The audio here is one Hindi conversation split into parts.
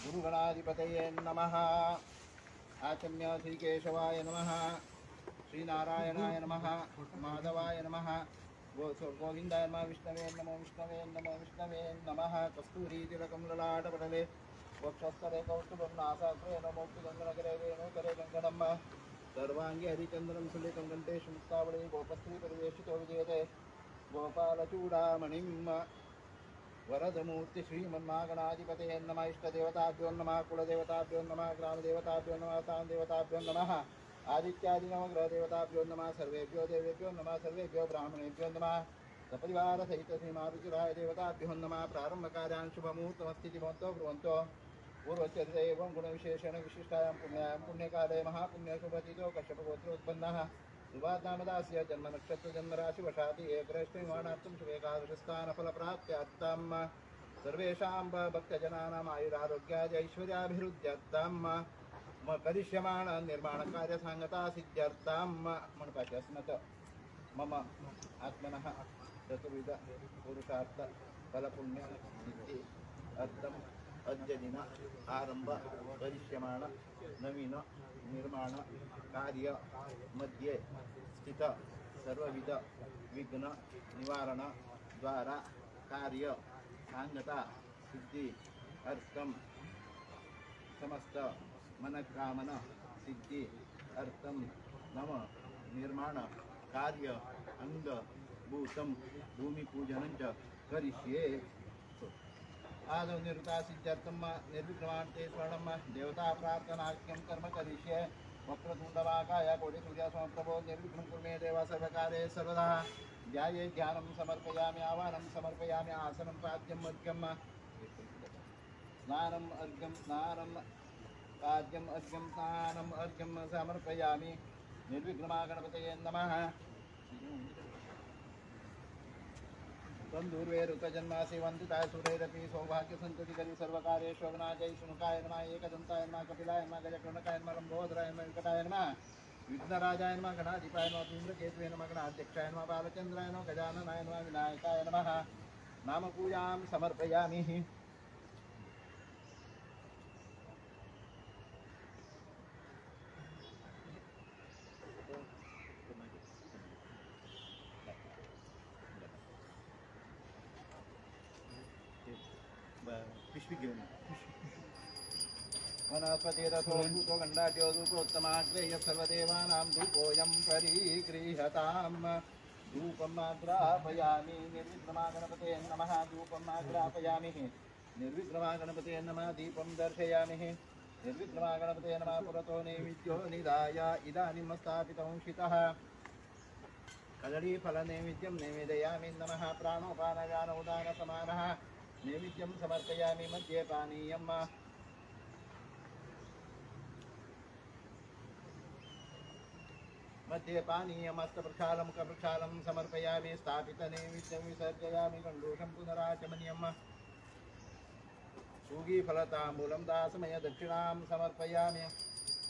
गुरुगणाधिपतये नमः। आचम्य श्रीकेशवाय नमः, श्रीनारायणाय नमः, माधवाय नमः, गोविंदाय नमः, विष्णवे नमो विष्णवे नमो विष्णवे नमः। कस्तूरी तिलकं ललाटपटले वक्षस्थले कौस्तुभं नासाग्रे नमोक्तिगङ्गनकरे वेणुकरे गङ्गणम् सर्वाङ्गे हरिचन्द्रं सुलितं कण्ठे मुक्तावळे गोपस्त्री परिवेशितो विजयते गोपालचूडामणिं वरदमूर्ति श्रीमन्मागणाधिपतये नमः। इष्टदेवताभ्यो नमः, कुलदेवताभ्यो नमः, ग्रामदेवताभ्यो नमः, स्थानदेवताभ्यो नमः, आदित्यादि नवग्रहदेवताभ्यो नमः। सर्वेभ्यो देवेभ्यो नमः, सर्वेभ्यो ब्राह्मणेभ्यो नमः। सपरिवार सहित श्री मारुतिराय देवताभ्यो नमः। प्रारंभकार्यान् शुभमुहूर्तमस्ति भवन्तो ब्रुवन्तो पूर्वचरिते एवं गुणविशेषेण विशिष्टायां पुण्यायां पुण्यकाले महापुण्यशुभतिथौ कश्यपगोत्रोत्पन्नः सुभाद्नामदास्य जन्मनक्षत्र जन्मराशिवशाति एकरेष्ठिमाणार्थं शुभेकादशस्थानफलप्राप्त्यार्थं सर्वेषां भक्तजनानाम् आयुरारोग्याय ऐश्वर्याभिवृद्ध्यर्थं करिष्यमाण निर्माणकार्यसाङ्गता सिद्ध्यर्थं मनपाचे अस्मत् मम आत्मनः चतुर्विध पुरुषार्थ फलपुण्य सिद्धि अर्थम् अद्य दिन आरंभ करिष्यमाण नवीन निर्माण कार्य मध्ये स्थित सर्वविध विघ्न निवारण द्वारा कार्य सांगता सिद्धि अर्थम समस्त मनकामना सिद्धि अर्थम नम निर्माण कार्य अंग भूतम भूमि पूजनं च करिष्ये। आदौ निवृत्ता सिद्ध्यर्थं निर्विघ्नमान्ते स्वर्णं देवता प्रार्थनाख्यं कर्म करिष्ये। वक्रतुण्डवाकाय कोटिसूर्यसमप्रभो निर्विघ्नं कुरु मे देव सर्वकार्ये सर्वदा। ध्याये ध्यानं समर्पयामि, आवाहनं समर्पयामि, आसनं पाद्यम् अर्घ्यं स्नानम् अर्घ्यं स्नानं पाद्यम् अर्घ्यं स्नानम् अर्घ्यं समर्पयामि। निर्विघ्नमागणपतये नमः। तन्दूर्वेरुकजन्मासि वन्दिताय सुरैरपि सौभाग्यसन्ततिकरी सर्वकार्येष्वग्नाजय सुमुखाय नमः। एकदन्ताय नमः, कपिलाय नमः, गजकर्णकाय नमः, लम्बोदराय नमः, वेङ्कटाय नमः, विघ्नराजाय नमः, गणाधिपाय नमः, धूम्रकेतवे नमः, गणाध्यक्षाय नमः, बालचन्द्राय नमः, गजाननाय नमः, विनायकाय नमः। नामपूजां समर्पयामि। पिशवी घेऊन वनस्पतिरथो धूपो गण्डाढ्यो धूपोत्तमाग्रेय सर्वदेवानां धूपोऽयं परिगृह्यतां। धूपम् आग्रापयामि। निर्विघ्नमागणपते नमः। धूपम् आग्रापयामि। निर्विघ्नमागणपते नमः। दीपं दर्शयामि। निर्विघ्नमागणपते नमः। पुरतो नैवेद्यो निधाय इदानीं स्थापितं शितः कदलीफलनैवेद्यं निवेदयामि नमः। प्राणोपानव्यानोदानसमानः नैवेद्यं समर्पयामि। मध्ये पानीयं मध्ये पानीयमस्तप्रक्षालं मुखप्रक्षालं समर्पयामि। स्थापितनैवेद्यं विसर्जयामि। गण्डूषं पुनराचमनीयम् सूगीफलताम्बूलं दासमय दक्षिणां समर्पयामि।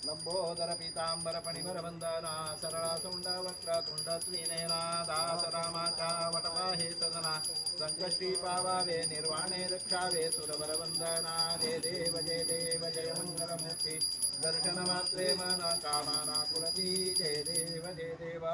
लंबोदर पीतांबर फणिवरवंदना सरळासुंड वक्रतुंड श्रीनयना दासरामाका वटवाहे सदना संकष्टी पावावे निर्वाणे रक्षावे सुरवरवंदना। जय देव जय मंगलमूर्ति दर्शन मात्रे मन कामना पुरती। जय देव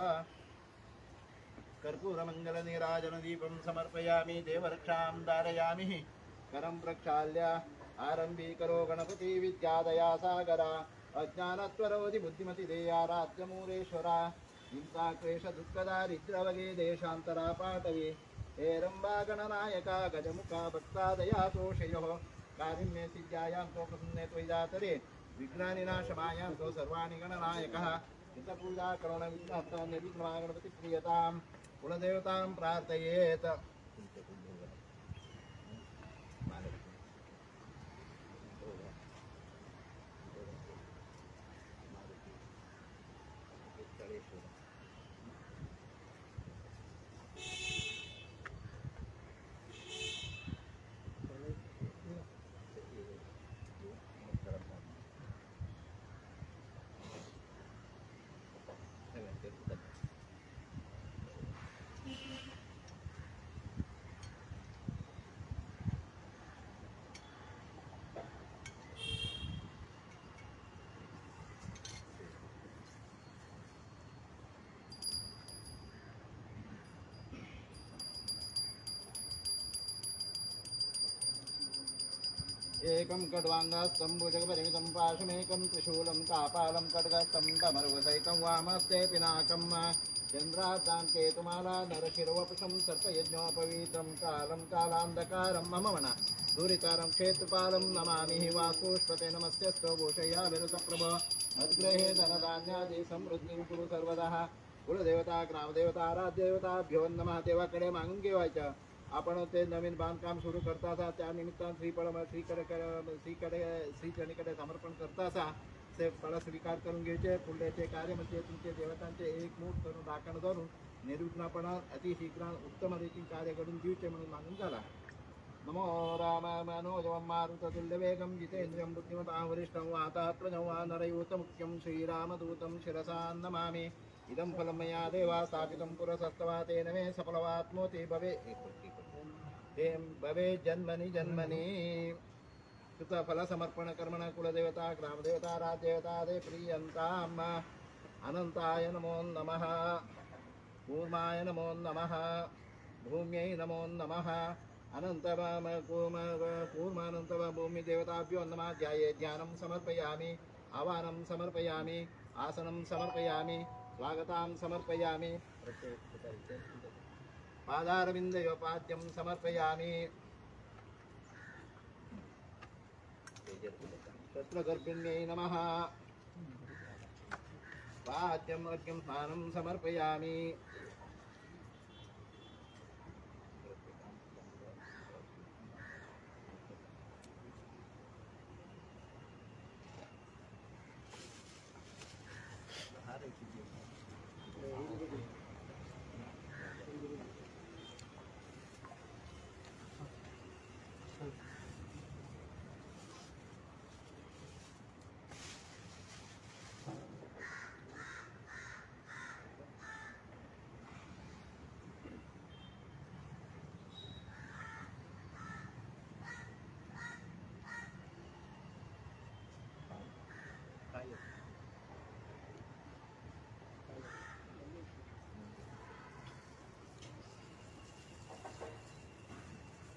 कर्पूर मंगल नीराजन दीपं समर्पयामि। देवरक्षां धारयामि। करं प्रक्षाल्य आरंभी करो गणपति विद्यादया सागरा। अज्ञानत्वरोधि बुद्धिमति देयाराध्यमूलेश्वरा। हिंसा क्लेश दुःखदारिद्रवगे देशान्तरा पाटवे। हेरम्बा गणनायका गजमुखा भक्तादया तोषयोः। कारिण्ये सिद्ध्यायां तो प्रसन्ने त्वयि दातरे विघ्नानिनाशमायां तो सर्वाणि गणनायकः। हितपूजा करुण विघ्नहर्ता निर्विघ्नमागणपति प्रियतां। कुलदेवतां प्रार्थयेत्। एकं खड्वाङ्गस्तं भुजगपरिमितं पाशमेकं त्रिशूलं कापालं खड्गस्तं डमरुगसहितं वामस्ते पिनाकं चन्द्रातां केतुमाला नरशिरवपुषं सर्पयज्ञोपवीतं कालं कालान्धकारं मम मन दूरितारं क्षेत्रपालं नमामि वास्तुष्पते नमस्य स्तोभूषयाभिरुतप्रभ मद्ग्रहे धनधान्यादि समृद्धिं कुरु सर्वदा कुलदेवता ग्रामदेवता आराध्यदेवताभ्यो नमः. देवाकडे मागून घेवायच्या. आपण ते नवीन बांधकाम सुरू करता असा त्या निमित्तानं श्रीचरणीकडे समर्पण करता असा ते फळ स्वीकार करून घ्यायचे. पुढल्याचे कार्य म्हणजे तुमचे देवतांचे एक मूठ करून राखण धरून निर्विघ्नपणा अतिशीघ्र उत्तम रीतीने कार्य करून दिवचे म्हणून मागून झाला. नमो राम मनोजवं मारुततुल्यवेगं जितेन्द्रियं बुद्धिमतां वरिष्ठं वातात्मजं वानरयूतमुख्यं श्रीरामदूतं शिरसा नमामि. इदं फलं मया देवा स्थापितं पुरसस्तवा तेन मे सफलवात्मोति भवे जन्मनि जन्मनि कृतफलसमर्पणकर्मण कुलदेवता ग्रामदेवता राज्यदेवता दे प्रियन्ताम्. अनन्ताय नमो नमः. कूर्माय नमो नमः. भूम्यै नमो नमः. कूर्मानन्तव भूमिदेवताभ्यो नमः. ध्याये ध्यानं समर्पयामि. आवाहनं समर्पयामि. आसनं समर्पयामि. स्वागतां समर्पयामि. पादारविन्दयोपाद्यं समर्पयामि. तत्रगर्भिण्यै नमः. पाद्यम् अर्घ्यं स्नानं समर्पयामि.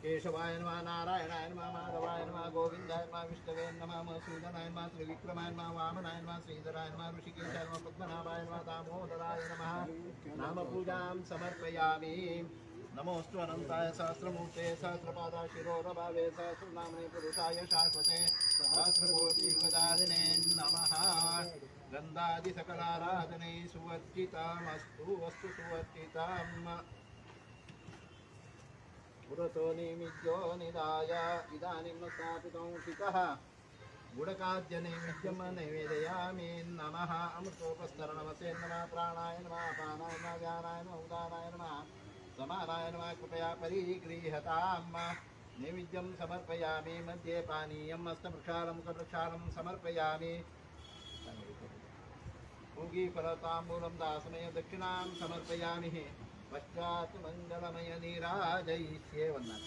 केशवाय नमः. नारायणाय नमः. माधवाय नमः. गोविन्दाय नमः. विष्णवे नमः. मधुसूदनाय नमः. त्रिविक्रमाय नमः. वामनाय नमः. श्रीधराय नमः. ऋषिकेशाय नमः. पद्मनाभाय नमः. दामोदराय नमः. नामपूजां समर्पयामि. नमोऽस्तु अनन्ताय सहस्रमूर्ते सहस्रपादाय शिरोरभावे सहस्रनामने पुरुषाय शाश्वते सहस्रकोटियुगधारिणे नमः. गन्धादिसकलाराधने सुवर्जितमस्तु वस्तु सुवर्जितम्. पुरतो निमिद्यो निदाय इदानीं न स्थापितं शिखः गुडकाद्य नैवेद्यं नैवेदयामि. नमः. अमृतोपस्तरणमसे नमः. प्राणाय नमः. अपानाय नमः. व्यानाय नमः. उदानाय नमः. समानाय नमः. कृपया परिगृह्यताम्. नैवेद्यं समर्पयामि. मध्ये पानीयम् अस्तप्रक्षालं मुखप्रक्षालं समर्पयामि. पूगीफलताम्बूलं दासमय दक्षिणां समर्पयामि. पश्चात् मंगलमय नीराजयिष्ये. वंदना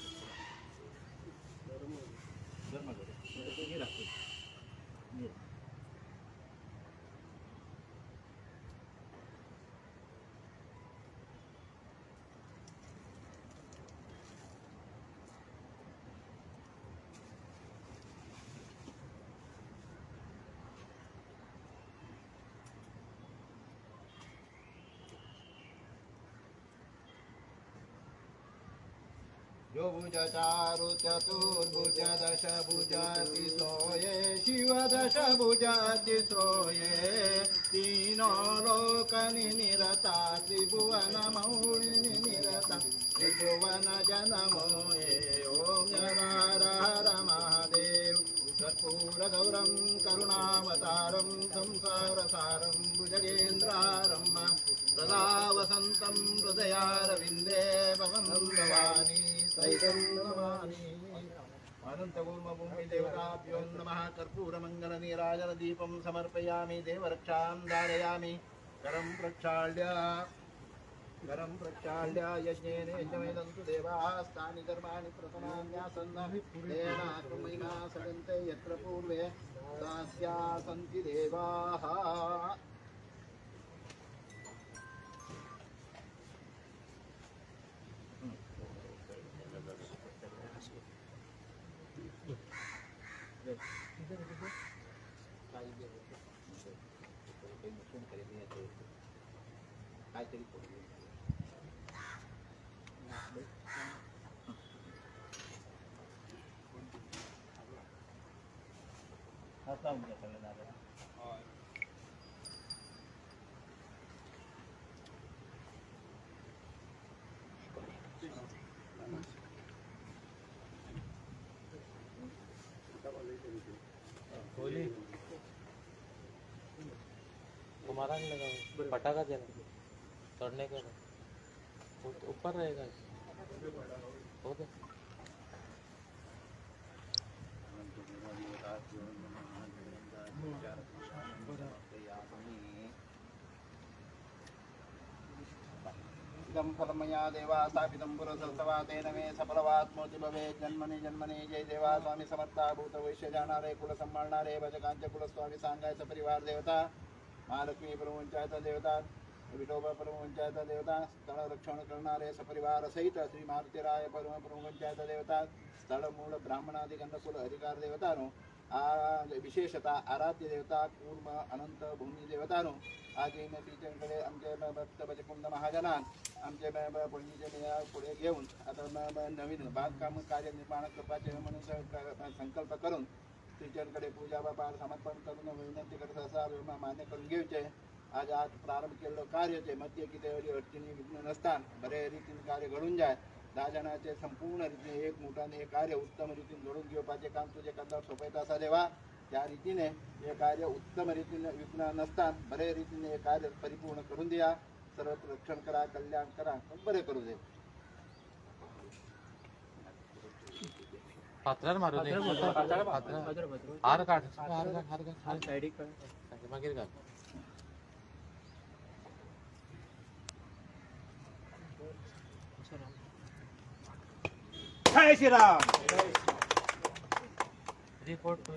जो भुज चारु चतुर्भुज दश भुजाति सोये शिव दश भुजाति सोये. तीनों लोक निरता त्रिभुवन मौळि निरता त्रिभुवन जन मोये. ओम हर हर महादेव. कर्पूर गौरम करुणावतारम संसारसारम भुजगेन्द्रारम सदा वसन्तं हृदयारविन्दे भवनं भवानी सैतं नमामि. अनन्तगुरुमभूमि देवताभ्यो नमः. कर्पूरमङ्गलनीराजनदीपं समर्पयामि. देवरक्षां धारयामि. करं प्रक्षाल्य यज्ञेन यज्ञमेदन्तु देवास्तानि धर्माणि प्रथमान्यासन्नतेन महिमा सदन्ते यत्र पूर्वे दास्या सन्ति देवाः. होली तुम्हारा नहीं लगा पटाखा जला चढ़ने का ऊपर रहेगा हो गया इदं फलमया देवा स्थापितं पुरसत्सवा तेन मे सफलवात्मोति भवेत् जन्मनि जन्मनि जय देवा स्वामी समर्था भूत वैश्य जाणारे कुल संभाळणारे भजकांच कुलस्वामी सांगायचं परिवार देवता महालक्ष्मी परमवंचायत देवता विठोबा परमवंचायत देवता स्थळ रक्षण करणारे सपरिवार सहित श्री मारुतीराय परमवंचायत देवता स्थळ मूळ ब्राह्मणादि गंधकुल अधिकार देवतानो विशेषतः आराध्य देवता कूर्म अनंत भूमी देवतानो आगे में टीचरकडे आमचे भक्त भजकुंड महाजनान आमचे बहिणीचे पुढे घेऊन आता नवीन बांधकाम कार्य निर्माण करण्याचे म्हणून संकल्प करून टीचरकडे पूजा बापार समर्पण करून विनंती करत असा मान्य करून घेऊचे आज प्रारंभ केलेलं कार्याचे मध्य किती अडचणी विघ्न नसताना बरे रीतीने कार्य घडून जाय 10 जणांचे संपूर्ण रीतीने एक मोठाने कार्य उत्तम रीतीने घडून घेवपाचे काम तुझे कंदार सोपयत असा देवा त्या रीतीने हे कार्य उत्तम रीतीने विघ्न नसताना बरे रीतीने हे कार्य परिपूर्ण करून द्या सर्व रक्षण करा कल्याण करा बरे करू दे पात्रार मारू दे हार काढ साइड काढ मागे काढ जय श्री राम रिपोर्ट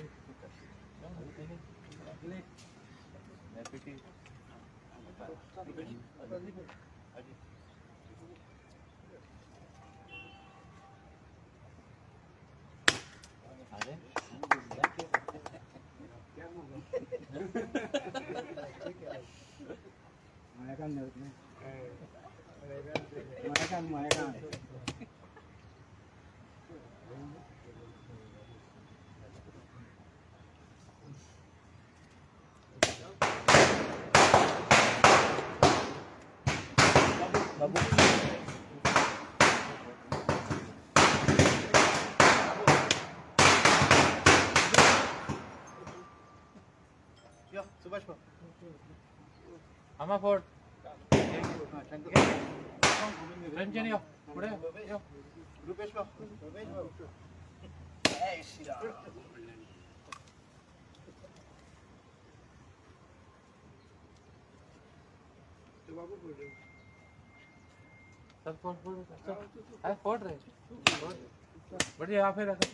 अरे यो सुभाष आम्हा फोड रंजन यो पुढे यो रुपेश जय श्री राम सब फोड़ अरे फोड़ रहे बढ़िया यहाँ पे रखो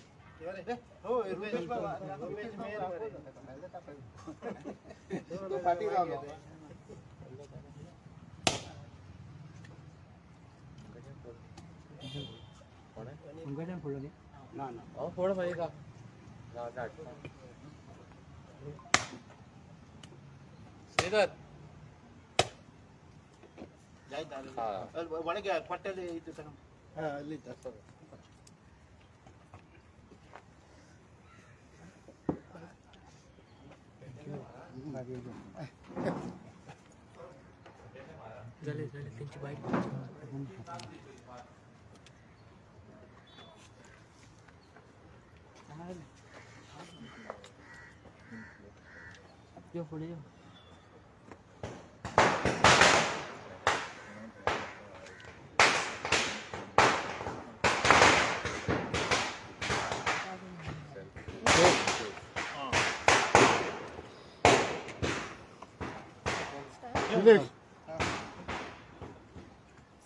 हो रुपेश तो पार्टी राव उंगजन फोड़ दे ना और फोड़ भाई का श्रीधर ಒಳಗೆ ಕೊಟ್ಟಲ್ಲಿ ಇತ್ತು ತಗೊಂಡು ಅಲ್ಲಿ त्यांची बाईक पुढे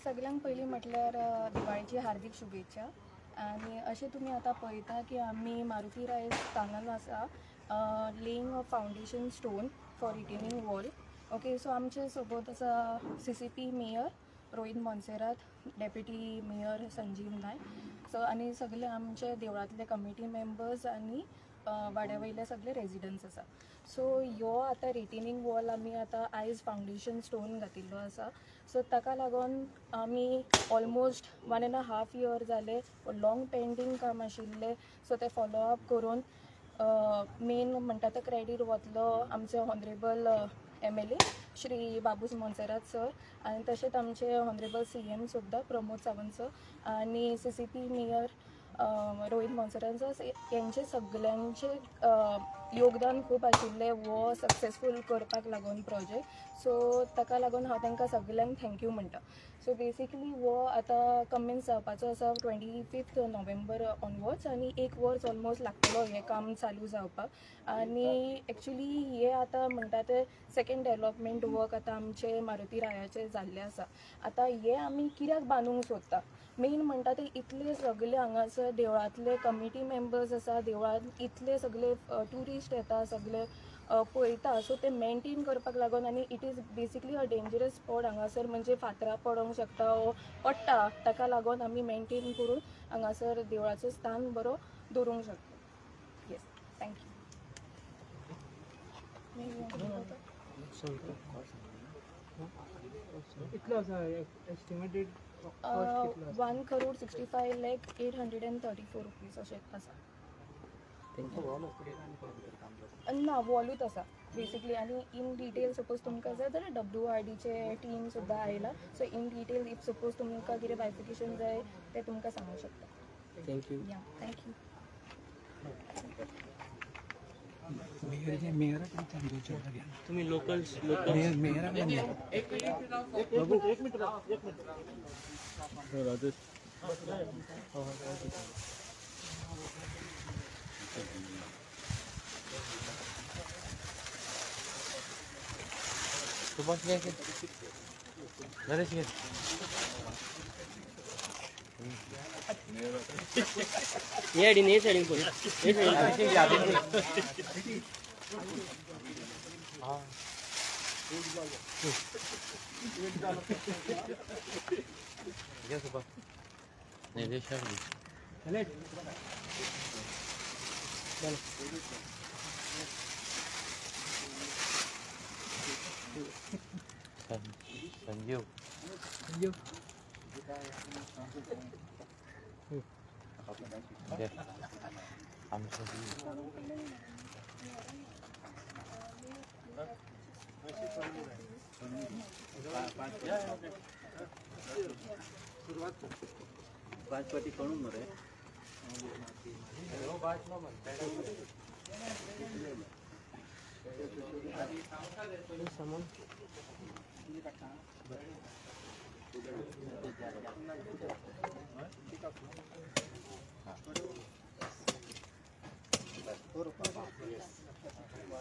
सगळ्यांक पयलीं म्हटल्यार दिवाळीची हार्दिक शुभेच्छा आणि अशें तुमी आतां पळयता की आमी मारुती रायज हांगान आसा laying a foundation stone for retaining wall okay so आमचे सोबत आसा CCP mayor Rohit Monserrate deputy mayor Sanjeev Naik so आनी सगळे आमचे देवळांतले कमिटी मेंबर्स आनी वाड्या वयले सगळे रेजिडंट्स आसा. सो ह्यो आतां रिटेनिंग वॉल आमी आतां आयज फावंडेशन स्टोन घातिल्लो आसा. सो ताका लागून आमी ऑलमोस्ट 1.5 year जाले लाँग पेंडींग काम आशिल्लें. सो ते फॉलोअप करून मेन म्हणटा तो क्रेडीट वतलो आमचे honourable MLA Shri बाबूस Monserrate sir आनी तशेंच आमचे हॉनरेबल CM सुद्दां प्रमोद सावंत सर आनी CCP mayor Rohit Monserrate sir यांचे सगळ्यांचे योगदान खूब आशिल्लें वो सक्सेसफूल करपाक लागून प्रोजेक्ट. सो ताका लागून हांव तांकां सगळ्यांक थँक्यू म्हणटा. सो बेसिकली वो आतां कमेन्स जावपाचो आसा 25 November ऑनवर्ड्स आनी 1 वर्स ऑलमोस्ट लागतलो हें काम चालू जावपाक. आनी एक्चुली हे आतां म्हणटा ते सेकेंड डेवलपमेंट वर्क आतां आमचे मारुती रायाचे जाल्ले आसा. आतां हे आमी कित्याक बांदूंक सोदता मेन म्हणटा ते इतले सगळे हांगासर देवळांतले कमिटी मेंबर्स आसा, देवळांत इतले सगळे ट्युरिस्ट येता सगळे पळयता. सो ते मेंटेन करपाक लागून आनी it is basically a dangerous spot हांगासर म्हणजे फातरां पडोंक शकता वो पडटा. ताका लागून आमी मेंटेन करून हांगासर देवळाचो स्थान बरो दवरूंक शकता. Yes thank you. कितलो आसा एस्टिमेटेड 1,65,834 रुपीज अशें आसा. ना वॉलूच आसा बेसिकली. आनी इन डिटेल सपोज तुमकां जाय जाल्यार WRDचे टीम सुद्दां आयला. सो इन डिटेल इफ सपोज तुमकां कितें बायफिकेशन जाय ते तुमकां सांगूंक शकता. थँक्यू. या थँक्यू. तुम्ही लोकल राजेश सुभाष घे नरेश घे ये डी ने सेटिंग कोणी हे हां घे सुभाष नाही रेशा चले चल संजीव आमचं पाचपती कळून रे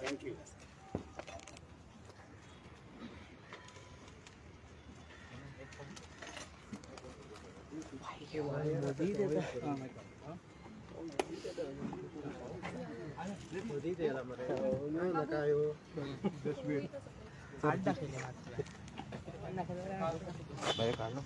थँक्यू. मोदी द्यायला मरे काय हो बाहेर काढ ना